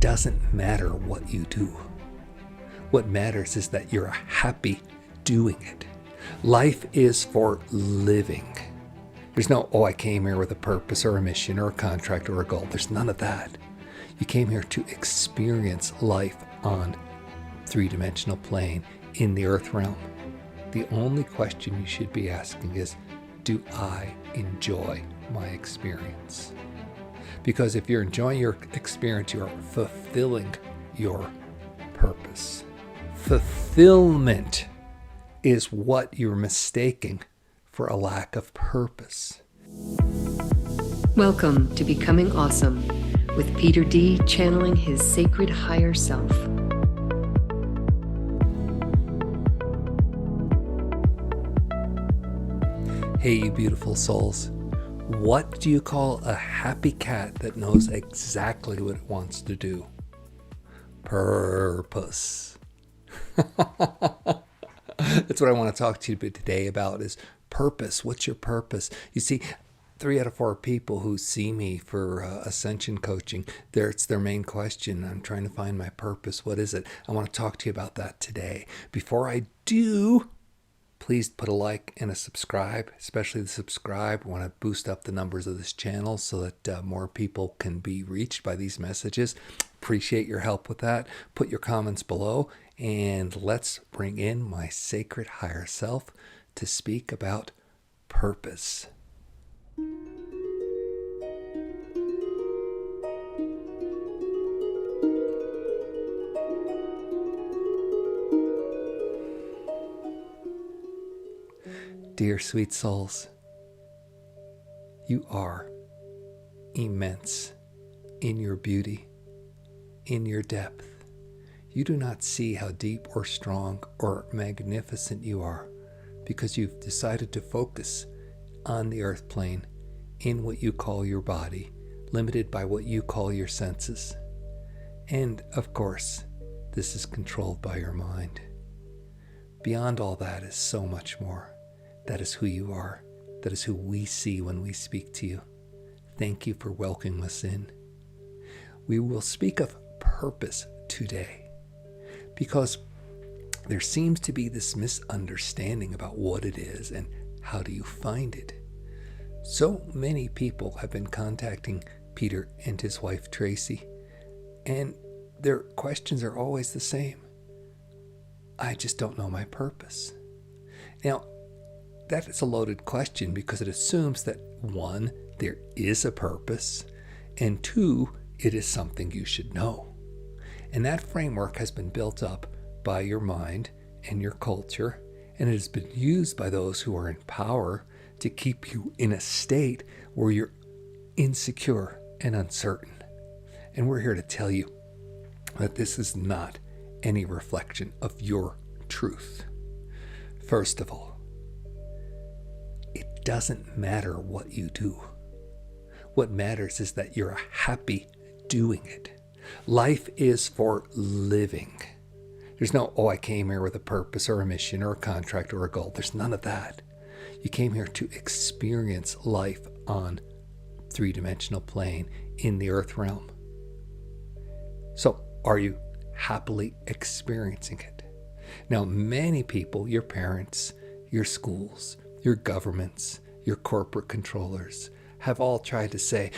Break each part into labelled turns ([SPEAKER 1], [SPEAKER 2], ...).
[SPEAKER 1] doesn't matter what you do. What matters is that you're happy doing it. Life is for living. There's no, I came here with a purpose or a mission or a contract or a goal. There's none of that. You came here to experience life on three-dimensional plane in the earth realm. The only question you should be asking is, do I enjoy my experience? Because if you're enjoying your experience, you're fulfilling your purpose. Fulfillment is what you're mistaking for a lack of purpose.
[SPEAKER 2] Welcome to Becoming Awesome with Peter D. channeling his sacred higher self.
[SPEAKER 1] Hey, you beautiful souls. What do you call a happy cat that knows exactly what it wants to do? Purpose. That's what I want to talk to you today about is purpose. What's your purpose? You see, 3 out of 4 people who see me for ascension coaching, it's their main question. I'm trying to find my purpose. What is it? I want to talk to you about that today. Before I do, please put a like and a subscribe, especially the subscribe. I want to boost up the numbers of this channel so that more people can be reached by these messages. Appreciate your help with that. Put your comments below and let's bring in my sacred higher self to speak about purpose. Dear sweet souls, you are immense in your beauty, in your depth. You do not see how deep or strong or magnificent you are because you've decided to focus on the earth plane in what you call your body, limited by what you call your senses. And of course, this is controlled by your mind. Beyond all that is so much more. That is who you are. That is who we see when we speak to you. Thank you for welcoming us in. We will speak of purpose today because there seems to be this misunderstanding about what it is and how do you find it. So many people have been contacting Peter and his wife Tracy, and their questions are always the same. I just don't know my purpose. Now, that is a loaded question because it assumes that 1, there is a purpose, and 2, it is something you should know. And that framework has been built up by your mind and your culture, and it has been used by those who are in power to keep you in a state where you're insecure and uncertain. And we're here to tell you that this is not any reflection of your truth. First of all, it doesn't matter what you do. What matters is that you're happy doing it. Life is for living. There's no, I came here with a purpose or a mission or a contract or a goal. There's none of that. You came here to experience life on three-dimensional plane in the earth realm. So are you happily experiencing it? Now, many people, your parents, your schools, your governments, your corporate controllers, have all tried to say,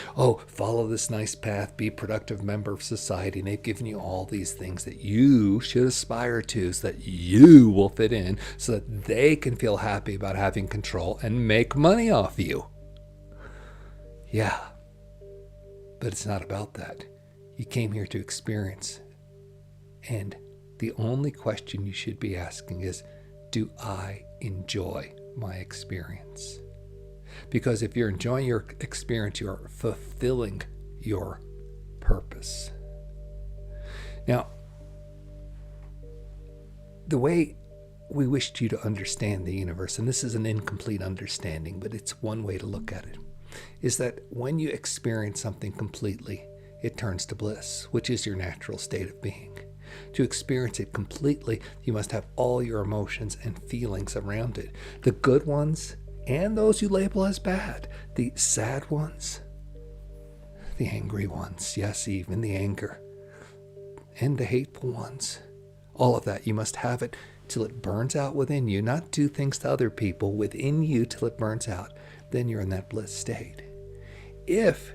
[SPEAKER 1] follow this nice path, be a productive member of society. And they've given you all these things that you should aspire to so that you will fit in, so that they can feel happy about having control and make money off you. Yeah, but it's not about that. You came here to experience. And the only question you should be asking is, do I enjoy my experience? Because if you're enjoying your experience, you're fulfilling your purpose. Now, the way we wished you to understand the universe, and this is an incomplete understanding, but it's one way to look at it, is that when you experience something completely, it turns to bliss, which is your natural state of being. To experience it completely, you must have all your emotions and feelings around it. The good ones and those you label as bad. The sad ones, the angry ones, yes, even the anger. and the hateful ones. All of that, you must have it till it burns out within you, not do things to other people, within you till it burns out. Then you're in that bliss state. If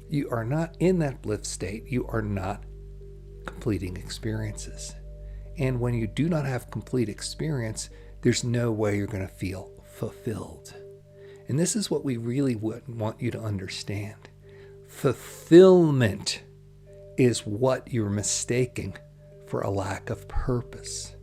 [SPEAKER 1] you are not in that bliss state, you are not completing experiences. And when you do not have complete experience, there's no way you're going to feel fulfilled. And this is what we really want you to understand. Fulfillment is what you're mistaking for a lack of purpose.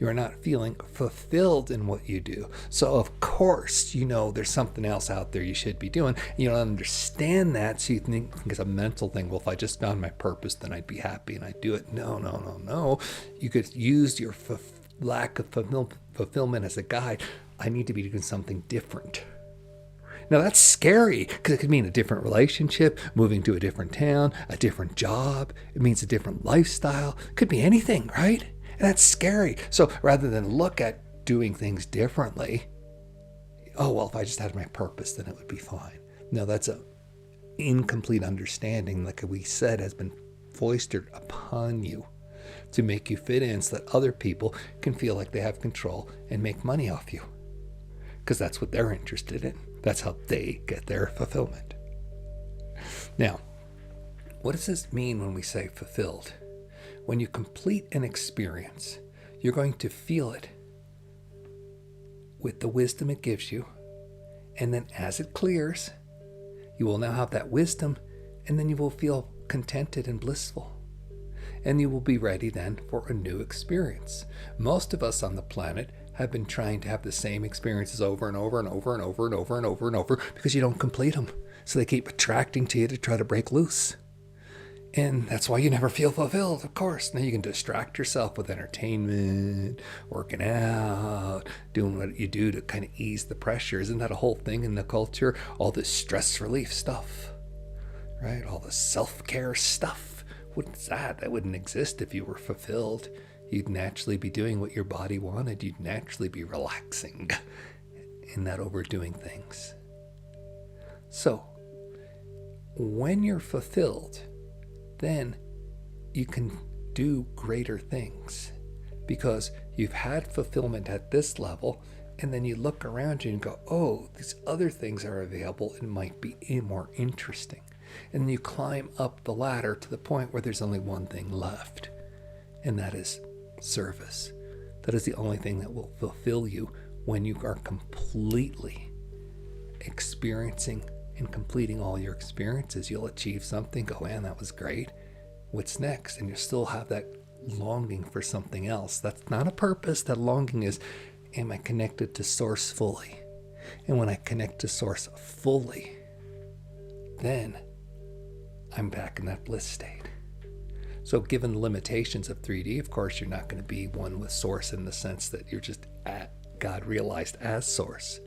[SPEAKER 1] You're not feeling fulfilled in what you do. So of course, you know there's something else out there you should be doing. You don't understand that, so you think it's a mental thing. Well, if I just found my purpose, then I'd be happy and I'd do it. No. You could use your lack of fulfillment as a guide. I need to be doing something different. Now that's scary because it could mean a different relationship, moving to a different town, a different job. It means a different lifestyle. It could be anything, right? And that's scary. So rather than look at doing things differently, oh, well, if I just had my purpose, then it would be fine. No, that's an incomplete understanding, like we said, has been foisted upon you to make you fit in so that other people can feel like they have control and make money off you. Because that's what they're interested in. That's how they get their fulfillment. Now, what does this mean when we say fulfilled? When you complete an experience, you're going to feel it with the wisdom it gives you. And then as it clears, you will now have that wisdom, and then you will feel contented and blissful. And you will be ready then for a new experience. Most of us on the planet have been trying to have the same experiences over and over and over and over and over and over and over because you don't complete them. So they keep attracting to you to try to break loose. And that's why you never feel fulfilled, of course. Now you can distract yourself with entertainment, working out, doing what you do to kind of ease the pressure. Isn't that a whole thing in the culture? All this stress relief stuff, right? All the self-care stuff. What's that? That wouldn't exist if you were fulfilled. You'd naturally be doing what your body wanted. You'd naturally be relaxing and not overdoing things. So, when you're fulfilled, then you can do greater things because you've had fulfillment at this level, and then you look around you and go, oh, these other things are available and might be more interesting. And then you climb up the ladder to the point where there's only one thing left, and that is service. That is the only thing that will fulfill you when you are completely experiencing and completing all your experiences. You'll achieve something, go, man, that was great. What's next? And you still have that longing for something else. That's not a purpose. That longing is, am I connected to Source fully? And when I connect to Source fully, then I'm back in that bliss state. So given the limitations of 3D, of course, you're not going to be one with Source in the sense that you're just at God realized as Source.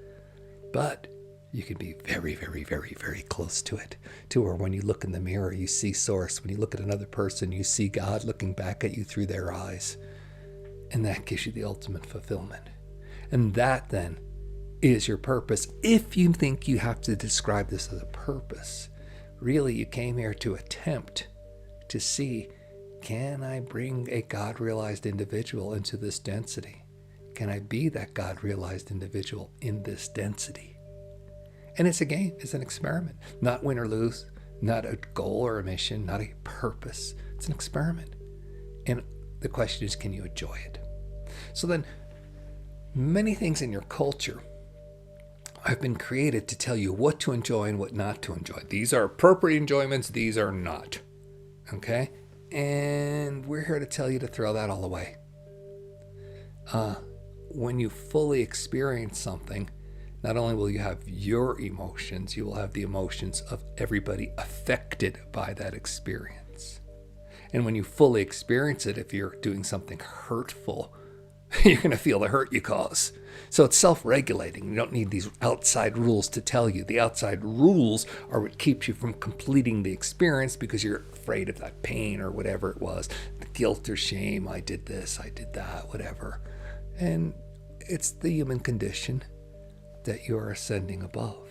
[SPEAKER 1] But you can be very, very, very, very close to it. To where when you look in the mirror, you see Source. When you look at another person, you see God looking back at you through their eyes. And that gives you the ultimate fulfillment. And that then is your purpose. If you think you have to describe this as a purpose, really you came here to attempt to see, can I bring a God-realized individual into this density? Can I be that God-realized individual in this density? And it's a game, it's an experiment. Not win or lose, not a goal or a mission, not a purpose. It's an experiment. And the question is, can you enjoy it? So then, many things in your culture have been created to tell you what to enjoy and what not to enjoy. These are appropriate enjoyments, these are not. Okay? And we're here to tell you to throw that all away. When you fully experience something, not only will you have your emotions, you will have the emotions of everybody affected by that experience. And when you fully experience it, if you're doing something hurtful, you're going to feel the hurt you cause. So it's self-regulating. You don't need these outside rules to tell you. The outside rules are what keeps you from completing the experience because you're afraid of that pain or whatever it was. The guilt or shame, I did this, I did that, whatever. And it's the human condition that you are ascending above.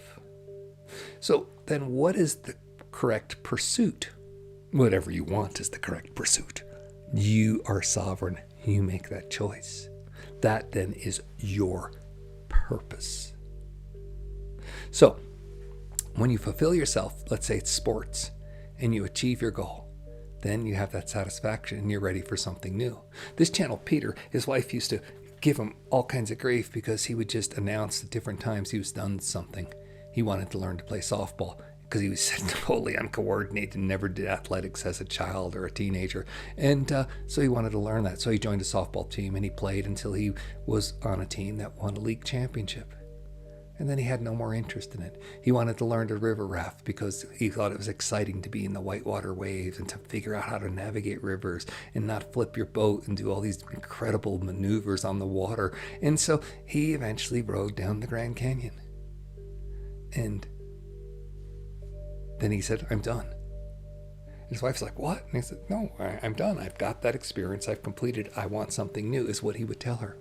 [SPEAKER 1] So then what is the correct pursuit? Whatever you want is the correct pursuit. You are sovereign. You make that choice. That then is your purpose. So when you fulfill yourself, let's say it's sports, and you achieve your goal, then you have that satisfaction and you're ready for something new. This channel, Peter, his wife used to give him all kinds of grief because he would just announce at different times he was done something. He wanted to learn to play softball because he was totally uncoordinated and never did athletics as a child or a teenager. And so he wanted to learn that. So he joined a softball team and he played until he was on a team that won a league championship. And then he had no more interest in it. He wanted to learn to river raft because he thought it was exciting to be in the whitewater waves and to figure out how to navigate rivers and not flip your boat and do all these incredible maneuvers on the water. And so he eventually rode down the Grand Canyon. And then he said, I'm done. And his wife's like, what? And he said, no, I'm done. I've got that experience. I've completed. I want something new, is what he would tell her.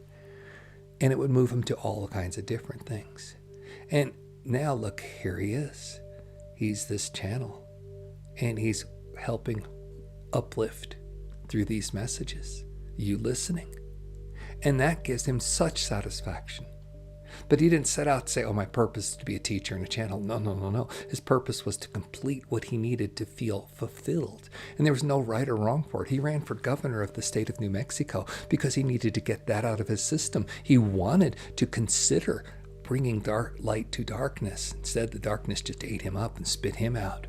[SPEAKER 1] And it would move him to all kinds of different things. And now look, here he is. He's this channel. And he's helping uplift through these messages. You listening. And that gives him such satisfaction. But he didn't set out to say, oh, my purpose is to be a teacher and a channel. No. His purpose was to complete what he needed to feel fulfilled. And there was no right or wrong for it. He ran for governor of the state of New Mexico because he needed to get that out of his system. He wanted to consider bringing light to darkness. Instead, the darkness just ate him up and spit him out.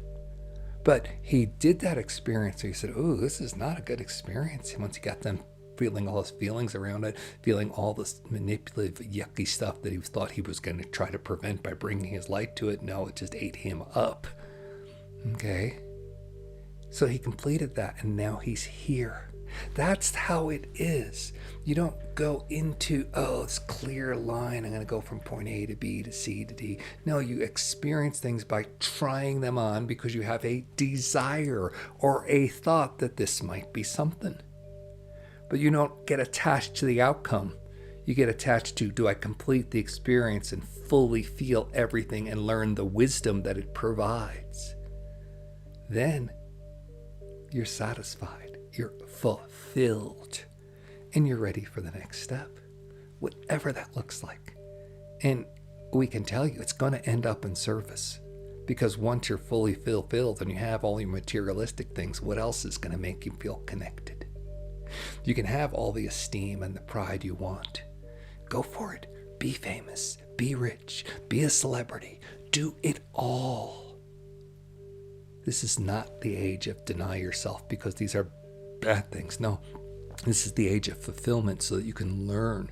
[SPEAKER 1] But he did that experience. So he said, oh, this is not a good experience. And once he got done feeling all his feelings around it, feeling all this manipulative, yucky stuff that he thought he was going to try to prevent by bringing his light to it. No, it just ate him up. Okay? So he completed that, and now he's here. That's how it is. You don't go into, oh, this clear line, I'm going to go from point A to B to C to D. No, you experience things by trying them on because you have a desire or a thought that this might be something. But you don't get attached to the outcome. You get attached to, do I complete the experience and fully feel everything and learn the wisdom that it provides? Then you're satisfied, you're fulfilled, and you're ready for the next step, whatever that looks like. And we can tell you it's going to end up in service. Because once you're fully fulfilled and you have all your materialistic things, what else is going to make you feel connected? You can have all the esteem and the pride you want. Go for it. Be famous. Be rich. Be a celebrity. Do it all. This is not the age of deny yourself because these are bad things. No, this is the age of fulfillment so that you can learn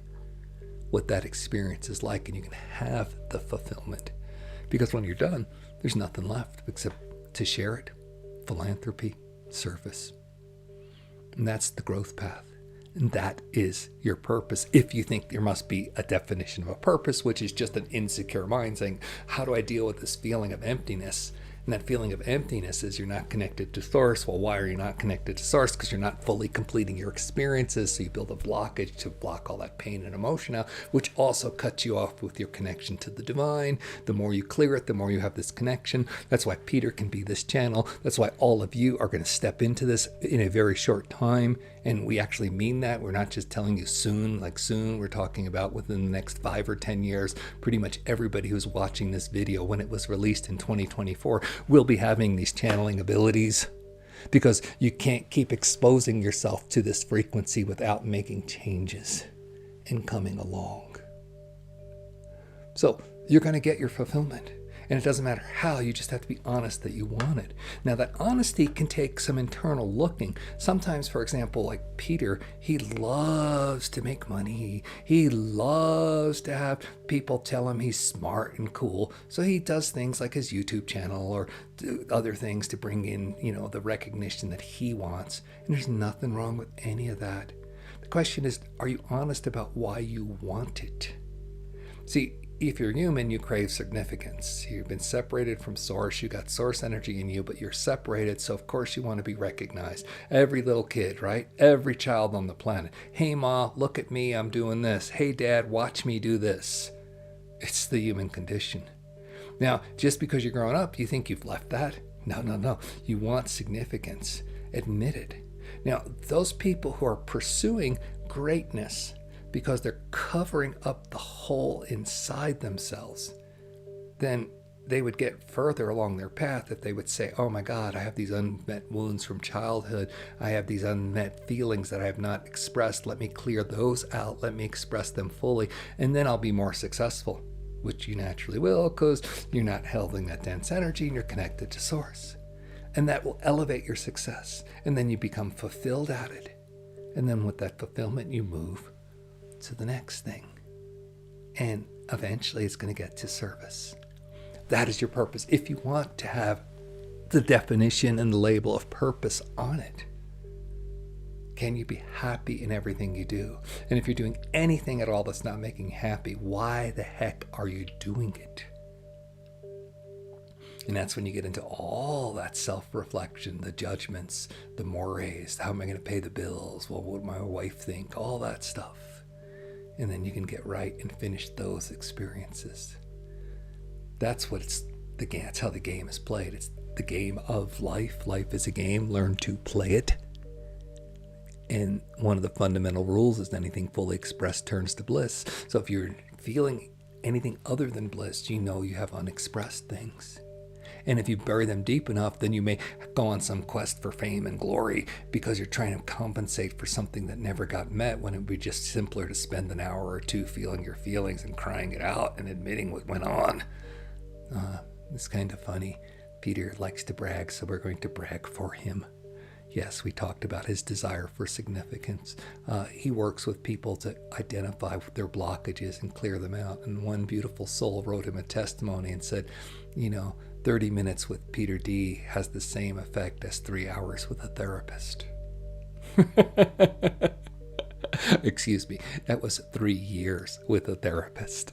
[SPEAKER 1] what that experience is like and you can have the fulfillment. Because when you're done, there's nothing left except to share it. Philanthropy, service. And that's the growth path. And that is your purpose. If you think there must be a definition of a purpose, which is just an insecure mind saying, how do I deal with this feeling of emptiness? And that feeling of emptiness is you're not connected to source. Well, why are you not connected to source? Because you're not fully completing your experiences. So you build a blockage to block all that pain and emotion out, which also cuts you off with your connection to the divine. The more you clear it, the more you have this connection. That's why Peter can be this channel. That's why all of you are going to step into this in a very short time. And we actually mean that. We're not just telling you soon, like soon. We're talking about within the next 5 or 10 years. Pretty much everybody who's watching this video when it was released in 2024 will be having these channeling abilities, because you can't keep exposing yourself to this frequency without making changes and coming along. So you're going to get your fulfillment. And it doesn't matter how, you just have to be honest that you want it. Now that honesty can take some internal looking. Sometimes, for example, like Peter, he loves to make money. He loves to have people tell him he's smart and cool. So he does things like his YouTube channel or other things to bring in, the recognition that he wants. And there's nothing wrong with any of that. The question is, are you honest about why you want it? See, if you're human, you crave significance. You've been separated from source. You got source energy in you, but you're separated. So of course you want to be recognized. Every little kid, right? Every child on the planet. Hey, Ma, look at me. I'm doing this. Hey, Dad, watch me do this. It's the human condition. Now, just because you're growing up, you think you've left that? No. You want significance. Admit it. Now, those people who are pursuing greatness because they're covering up the hole inside themselves, then they would get further along their path if they would say, oh my God, I have these unmet wounds from childhood. I have these unmet feelings that I have not expressed. Let me clear those out. Let me express them fully. And then I'll be more successful, which you naturally will, because you're not holding that dense energy and you're connected to source. And that will elevate your success. And then you become fulfilled at it. And then with that fulfillment, you move to the next thing. And eventually it's going to get to service. That is your purpose. If you want to have the definition and the label of purpose on it, can you be happy in everything you do? And if you're doing anything at all that's not making you happy, why the heck are you doing it? And that's when you get into all that self-reflection, the judgments, the mores, how am I going to pay the bills? Well, what would my wife think? All that stuff. And then you can get right and finish those experiences. That's how the game is played. It's the game of life. Life is a game. Learn to play it. And one of the fundamental rules is anything fully expressed turns to bliss. So if you're feeling anything other than bliss, you know you have unexpressed things. And if you bury them deep enough, then you may go on some quest for fame and glory because you're trying to compensate for something that never got met, when it would be just simpler to spend an hour or two feeling your feelings and crying it out and admitting what went on. It's kind of funny. Peter likes to brag, so we're going to brag for him. Yes, we talked about his desire for significance. He works with people to identify their blockages and clear them out. And one beautiful soul wrote him a testimony and said, 30 minutes with Peter D has the same effect as 3 hours with a therapist. Excuse me, that was 3 years with a therapist.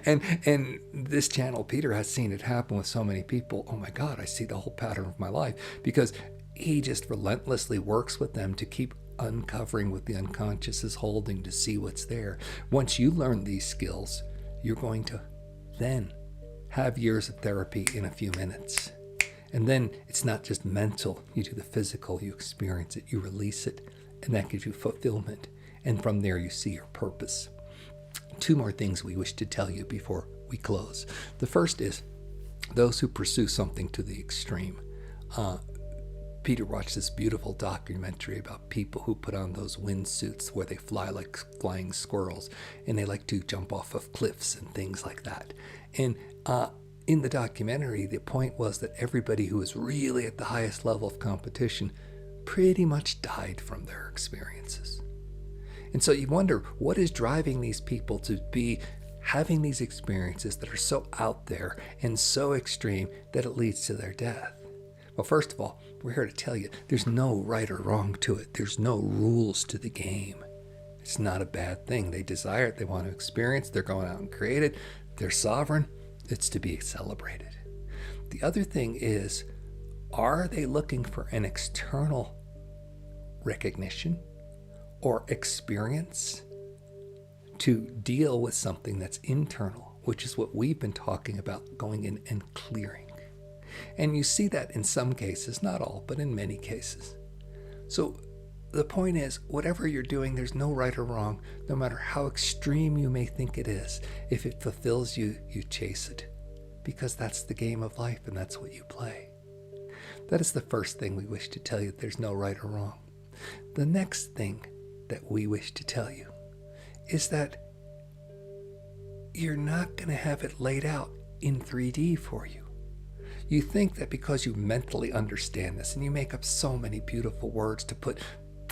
[SPEAKER 1] And this channel, Peter, has seen it happen with so many people. Oh my God, I see the whole pattern of my life, because he just relentlessly works with them to keep uncovering what the unconscious is holding, to see what's there. Once you learn these skills, you're going to then have years of therapy in a few minutes. And then it's not just mental. You do the physical, you experience it, you release it, and that gives you fulfillment. And from there, you see your purpose. 2 more things we wish to tell you before we close. The first is those who pursue something to the extreme. Peter watched this beautiful documentary about people who put on those windsuits where they fly like flying squirrels, and they like to jump off of cliffs and things like that. And in the documentary, the point was that everybody who was really at the highest level of competition pretty much died from their experiences. And so you wonder, what is driving these people to be having these experiences that are so out there and so extreme that it leads to their death? Well, first of all, we're here to tell you there's no right or wrong to it. There's no rules to the game. It's not a bad thing. They desire it. They want to experience. They're going out and create it. They're sovereign. It's to be celebrated. The other thing is, are they looking for an external recognition or experience to deal with something that's internal, which is what we've been talking about, going in and clearing? And you see that in some cases, not all, but in many cases. So the point is, whatever you're doing, there's no right or wrong, no matter how extreme you may think it is. If it fulfills you, you chase it, because that's the game of life and that's what you play. That is the first thing we wish to tell you, there's no right or wrong. The next thing that we wish to tell you is that you're not going to have it laid out in 3D for you. You think that because you mentally understand this, and you make up so many beautiful words to put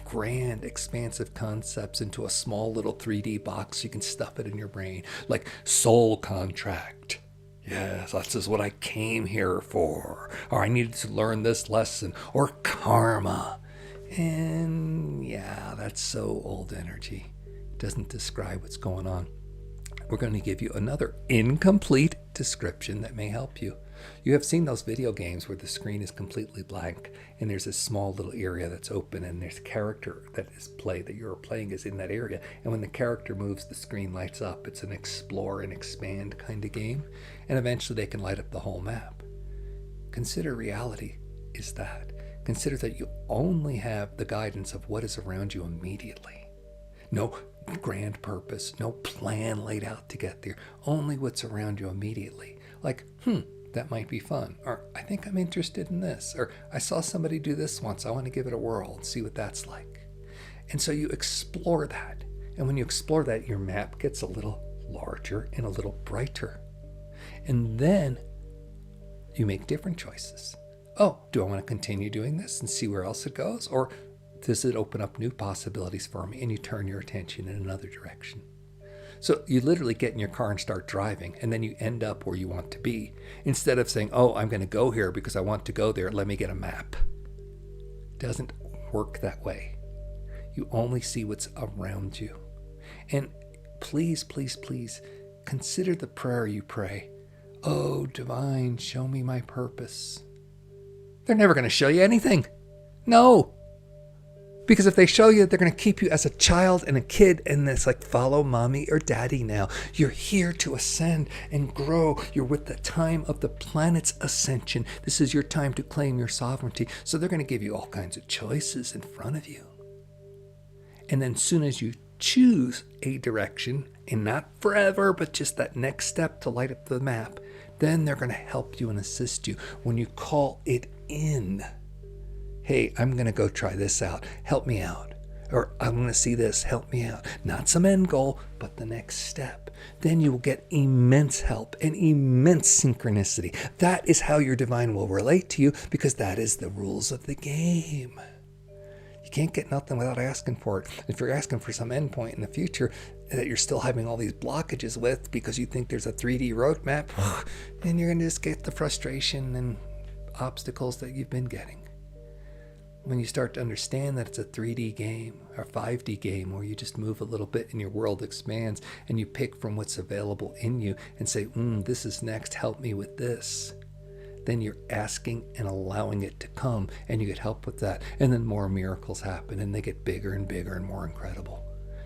[SPEAKER 1] grand, expansive concepts into a small little 3D box, you can stuff it in your brain, like soul contract. Yes, this is what I came here for. Or I needed to learn this lesson. Or karma. And yeah, that's so old energy. It doesn't describe what's going on. We're going to give you another incomplete description that may help you. You have seen those video games where the screen is completely blank and there's a small little area that's open, and there's a character that you're playing is in that area. And when the character moves, the screen lights up. It's an explore and expand kind of game. And eventually they can light up the whole map. Consider reality is that. consider that you only have the guidance of what is around you immediately. No grand purpose, no plan laid out to get there, only what's around you immediately. Like, that might be fun, or I think I'm interested in this, or I saw somebody do this once, I want to give it a whirl and see what that's like. And so you explore that. And when you explore that, your map gets a little larger and a little brighter. And then you make different choices. Oh, do I want to continue doing this and see where else it goes? Or does it open up new possibilities for me? And you turn your attention in another direction. So you literally get in your car and start driving, and then you end up where you want to be. Instead of saying, oh, I'm going to go here because I want to go there, let me get a map. It doesn't work that way. You only see what's around you. And please, please, please consider the prayer you pray. Oh, divine, show me my purpose. They're never going to show you anything. No. Because if they show you, they're going to keep you as a child and a kid, and it's like, follow mommy or daddy now. You're here to ascend and grow. You're with the time of the planet's ascension. This is your time to claim your sovereignty. So they're going to give you all kinds of choices in front of you. And then as soon as you choose a direction, and not forever, but just that next step to light up the map, then they're going to help you and assist you when you call it in. Hey, I'm going to go try this out. Help me out. Or I'm going to see this. Help me out. Not some end goal, but the next step. Then you will get immense help and immense synchronicity. That is how your divine will relate to you, because that is the rules of the game. You can't get nothing without asking for it. If you're asking for some endpoint in the future that you're still having all these blockages with because you think there's a 3D roadmap, then you're going to just get the frustration and obstacles that you've been getting. When you start to understand that it's a 3D game or 5D game where you just move a little bit and your world expands and you pick from what's available in you and say, this is next, help me with this. Then you're asking and allowing it to come, and you get help with that. And then more miracles happen, and they get bigger and bigger and more incredible.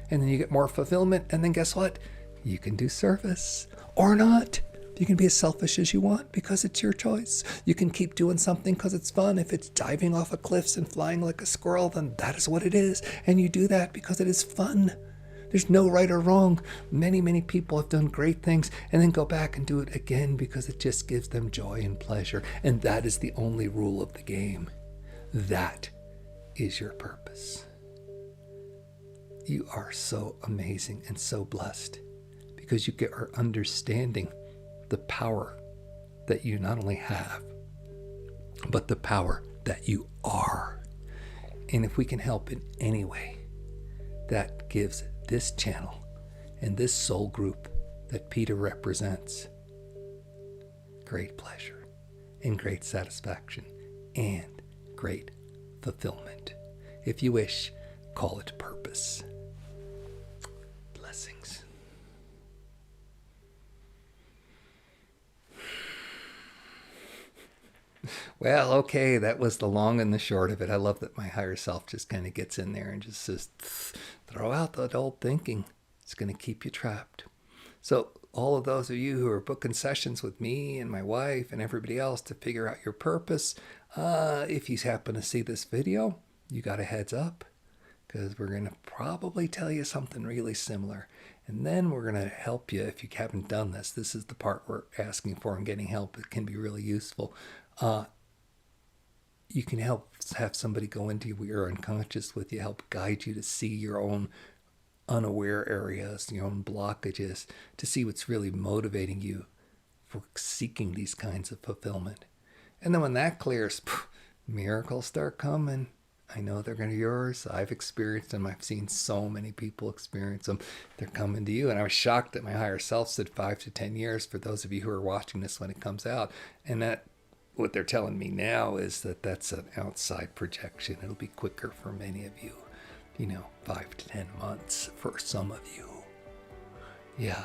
[SPEAKER 1] And then you get more fulfillment, and then guess what? You can do service or not. You can be as selfish as you want because it's your choice. You can keep doing something because it's fun. If it's diving off of cliffs and flying like a squirrel, then that is what it is. And you do that because it is fun. There's no right or wrong. Many, many people have done great things and then go back and do it again because it just gives them joy and pleasure. And that is the only rule of the game. That is your purpose. You are so amazing and so blessed because you are understanding the power that you not only have, but the power that you are. And if we can help in any way, that gives this channel and this soul group that Peter represents great pleasure and great satisfaction and great fulfillment. If you wish, call it purpose. Blessings. Well, okay, that was the long and the short of it. I love that my higher self just kind of gets in there and just says, throw out that old thinking. It's going to keep you trapped. So all of those of you who are booking sessions with me and my wife and everybody else to figure out your purpose, if you happen to see this video, you got a heads up, because we're going to probably tell you something really similar. And then we're going to help you if you haven't done this. This is the part we're asking for and getting help. It can be really useful. You can help have somebody go into your unconscious with you, help guide you to see your own unaware areas, your own blockages, to see what's really motivating you for seeking these kinds of fulfillment. And then when that clears, miracles start coming. I know they're going to be yours. I've experienced them. I've seen so many people experience them. They're coming to you. And I was shocked that my higher self said 5 to 10 years for those of you who are watching this when it comes out. And that what they're telling me now is that that's an outside projection. It'll be quicker for many of you. 5 to 10 months for some of you. Yeah,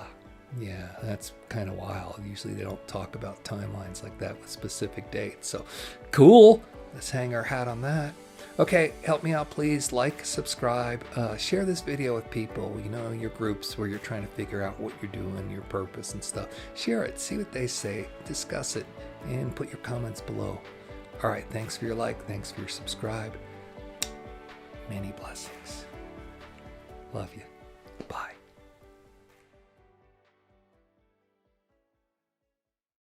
[SPEAKER 1] that's kind of wild. Usually they don't talk about timelines like that with specific dates. So cool. Let's hang our hat on that. Okay, help me out, please. Like, subscribe, share this video with people, your groups where you're trying to figure out what you're doing, your purpose and stuff. Share it, see what they say, discuss it, and put your comments below. All right, thanks for your like. Thanks for your subscribe. Many blessings. Love you.